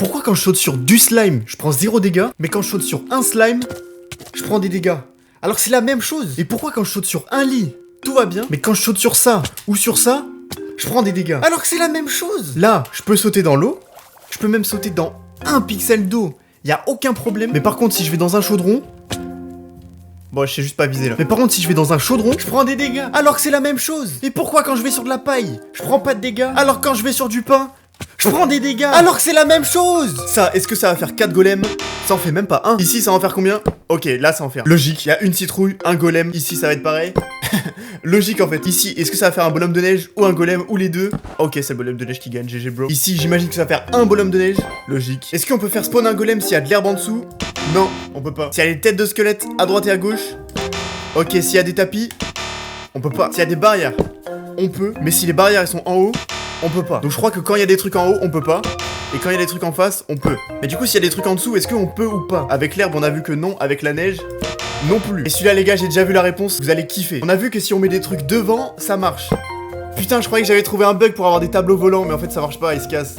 Pourquoi quand je saute sur du slime, je prends 0 dégâts, mais quand je saute sur un slime, je prends des dégâts? Alors que c'est la même chose. Et pourquoi quand je saute sur un lit, tout va bien, mais quand je saute sur ça ou sur ça, je prends des dégâts? Alors que c'est la même chose. Là, je peux sauter dans l'eau, je peux même sauter dans un pixel d'eau, y a aucun problème. Mais par contre, si je vais dans un chaudron... Bon, je sais juste pas viser là. Mais par contre, si je vais dans un chaudron, je prends des dégâts. Alors que c'est la même chose. Et pourquoi quand je vais sur de la paille, je prends pas de dégâts? Alors que quand je vais sur du pain, je prends des dégâts. Alors que c'est la même chose. Ça, est-ce que ça va faire 4 golems? Ça en fait même pas 1. Ici, ça va en faire combien? Ok, là, ça en fait un. Logique, il y a une citrouille, un golem. Ici, ça va être pareil. Logique en fait. Ici, est-ce que ça va faire un bonhomme de neige ou un golem ou les deux? Ok, c'est le bonhomme de neige qui gagne, GG bro. Ici, j'imagine que ça va faire un bonhomme de neige. Logique. Est-ce qu'on peut faire spawn un golem s'il y a de l'herbe en dessous? Non, on peut pas. S'il y a des têtes de squelettes à droite et à gauche? Ok, s'il y a des tapis, on peut pas. S'il y a des barrières, on peut. Mais si les barrières elles sont en haut, on peut pas. Donc je crois que quand il y a des trucs en haut, on peut pas. Et quand il y a des trucs en face, on peut. Mais du coup, s'il y a des trucs en dessous, est-ce qu'on peut ou pas? Avec l'herbe, on a vu que non. Avec la neige, non plus. Et celui-là, les gars, j'ai déjà vu la réponse. Vous allez kiffer. On a vu que si on met des trucs devant, ça marche. Putain, je croyais que j'avais trouvé un bug pour avoir des tableaux volants, mais en fait, ça marche pas, il se casse.